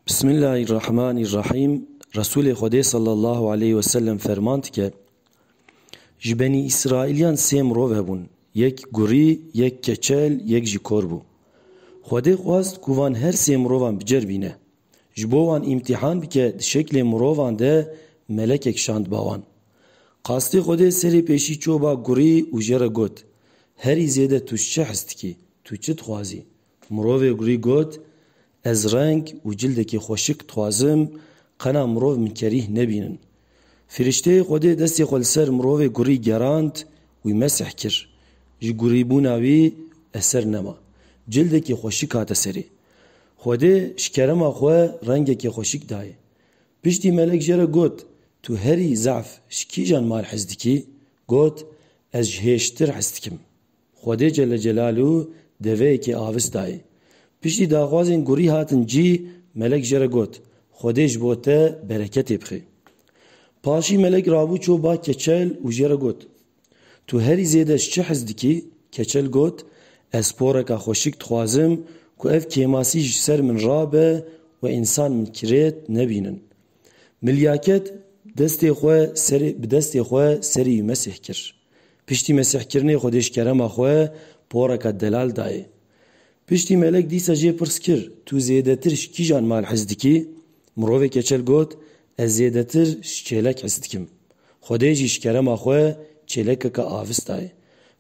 Bismillahirrahmanirrahim. Resul-i Khudê sallallahu aleyhi ve sellem fermand ke ji Benî İsraîliyan sê mirov hebûn, yek gurî, yek keçel, yek jî kor bû. Xwedê xwast ku van her sê mirovan biceribîne. Ji bo wan îmtîhan bike di şeklê mirovan de melekek şand bawan. Qastê Xwedê serê pêşî çoba gurî û jê re got: Herî zêde tu çi hes dikî? Tu çi dixwazî? Mirovê gurî got: Ez reng û cildekî xweşik dixwazim, qena mirov min kerîh nebînin. Firîşteyê Xwedê destê xwe li ser mirovê gurî gerand û mesih kir. Ji gurîbûna wî eser nema. Cildekî xweşik hate serê. Xwedê ji kerema xwe rengekî xweşik daye. Piştî melek jê re got: Tu herî zaf ji kîjan mal hez dikî? Got: Ez ji hêştir hez dikim. Xwedê Celle Celaluhu deveyekê avis daye. Piştî daxwazên gurî hatin cî, melek jê re got: Xwedê ji bo te bereketê bixe. Paşî melek rabû çoba keçel û jê re got: Tu herî zêde ji çi hez dikî? Keçel got: Ez poreka xweşik dixwazim ku ev kêmasî ji ser min rabe û însan min kirêt nebînin. Milyaket bi destê xwe serî wî mesih kir. Piştî mesihkirinê Xwedê ji kerema xwe poreka delal daye. Piştî melek dîsa jê pirs kir: Tu zêdetir ji kîjan mal hez dikî? Mirovê keçel got: Ez zêdetir ji çêlek hez dikim. Xwedê jî ji kerema xwe çêlekeka avis daye.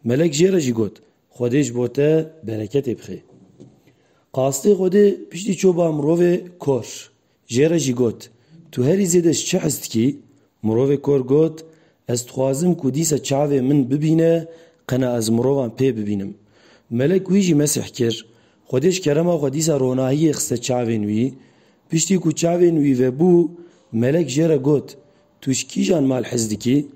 Melek jê re jî got: Xwedê ji bo te bereketê bixe. Qastê Xwedê piştî çoba mirovê kor. Jê re jî got: Tu herî zêde ji çi hez dikî? Mirovê kor got: Ez dixwazim ku dîsa çavê min bibîne, qena ez mirovan pê bibînim. Melek wî jî mesih kir. Xwedê ji kerema xwe dîsa ronahiyê xiste çavên wî. Piştî ku çavên wî vebû, melek jê re got: Tu ji kîjan mal hez dikî?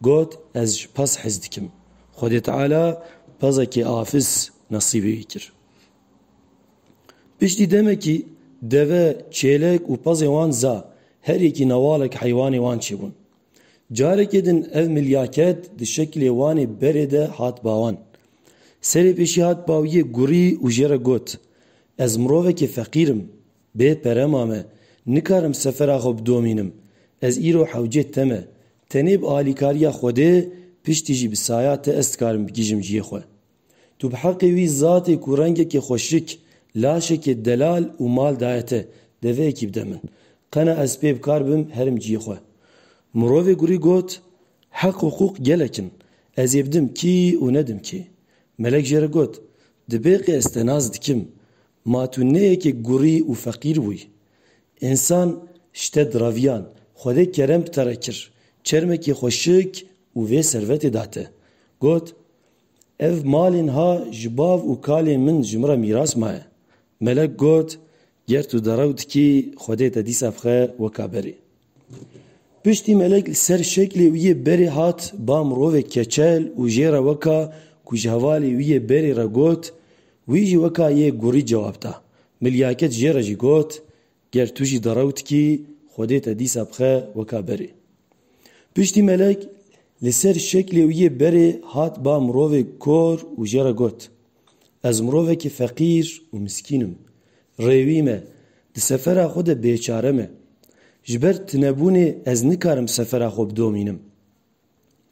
Got: Ez ji pez hez dikim. Xwedê Teala pezekê afis nesîbê wî kir. Piştî demekî deve, çêlek û pezê wan za, herêkî newalek heywanê wan çêbûn. Carekê din ev milyaket di şeklê wanê berê de hat bawan. Serê pêşî hat bawiyê gurî û jê re got: Ez mirovekî feqîrim, bê perema me, nikarim sefera xwe bidomînim. Ez îro hewcê te me. Tenê bi alîkariya Xwedê, piştî jî bi saya te ez dikarim bigîjim ciyê xwe. Tu bi heqê wî zatê ku rengekê xweşik, laşekê delal û mal daye te, deveyekî bide min. Qena ez pê bikar bim herim ciyê xwe. Mirovê gurî got: Heq û huquq gelekin. Ez ê bidim kî û nedim kî. Melek jê re got: Di bêqê ez te naz dikim. Ma tu neyekê gurî û feqîr bûyî. İnsan ji te diraviyan, Xwedê kerem bi te re kir. Çermekê xweşik û vê servetê da te. Got: Ev malên ha ji bav û kalên min ji min re mîras maye. Melek got: Ger tu derew dikî, Xwedê te dîsa bixe weka berê. Piştî melek li ser şeklê wî berê hat ba mirovê keçel û jê re weka ku ji hevalê wî berê re got, wî jî weka yê gurî cewab da. Milyaket jê re jî got: Ger tu jî derew dikî, Xwedê te dîsa bixe weka berê. Piştî melek li ser şeklê wî berê hat ba mirovê kor û jê re got: Ez mirovekî feqîr û miskînim. Rêwî me, di sefera xwe de bêçare me. Ji ber tinebûnê ez nikarim sefera xwe bidomînim.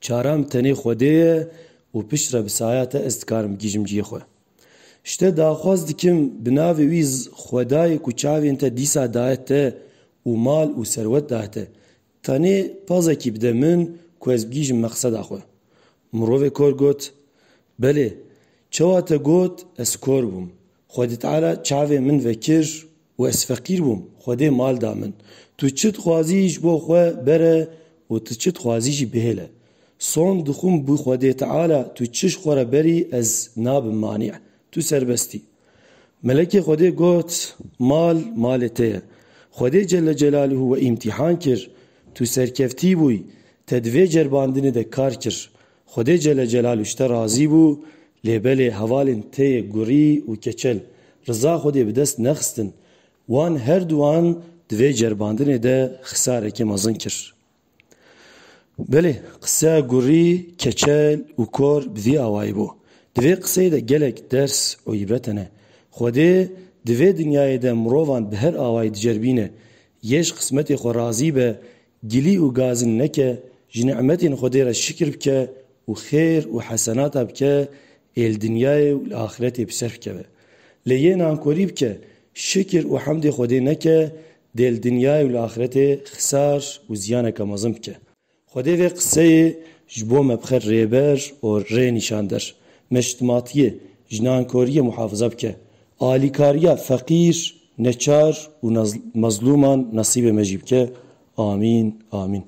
Çaram tenê Xwedê ye û pişt re bi saya te ez dikarim bigîjim ciyê xwe. Ji te daxwaz dikim bi navê wî xwedayê ku çavên te dîsa daye te û mal û serwet daye te, tenê pezekî bide min ku ez bigîjim meqseda xwe. Mirovê kor got: Belê, çawa te got ez kor bûm. Xwedê Teala çavê min vekir û ez feqîr bûm, Xwedê mal da min. Tu çi dixwazî ji bo xwe bere û tu çi dixwazî jî bihêle. Son dixwim bû Xwedê Teala tu çi ji xwe re berî ez nabim manî. Tu serbestî. Melekê Xwedê got: Mal malê te ye. Xwedê Celle Celaluhu we îmtîhan kir. Tu serkeftî bûyî. Te di vê cerbandinê de kar kir. Xwedê Celle Celaluhu ji te razî bû. Lêbelê hevalên te yê gurî û keçel riza Xwedê bi dest nexistin. Wan her duwan di vê cerbandinê de xisarekê mezin kir. Belê, qisa gurî, keçel û kor bi vî awayî bû. Di vê qiseyê de gelek ders û îbret hene. Xwedê Divê dünyayê de mirovan bi her awayî diceribîne, yeş qismetê xwe razî be, gilî û gazin neke, ji ni'metên Xwedê re şikir bike û xêr û hesenata bike, êl dünyayê û li axiretê bi ser bikeve. Lê yê nankorî bike, şikir û hemdê Xwedê neke, dêl dünyayê û li axiretê xisar û ziyaneke mezin bike. Xwedê vê qiseyê ji bo me bixe rêber û rê nîşan der. Me ji timatiyê, ji nankoriyê muhafiza bike. Alîkariya feqîr, neçar û mezlûman nasîbê me jî bike. Amîn, amîn.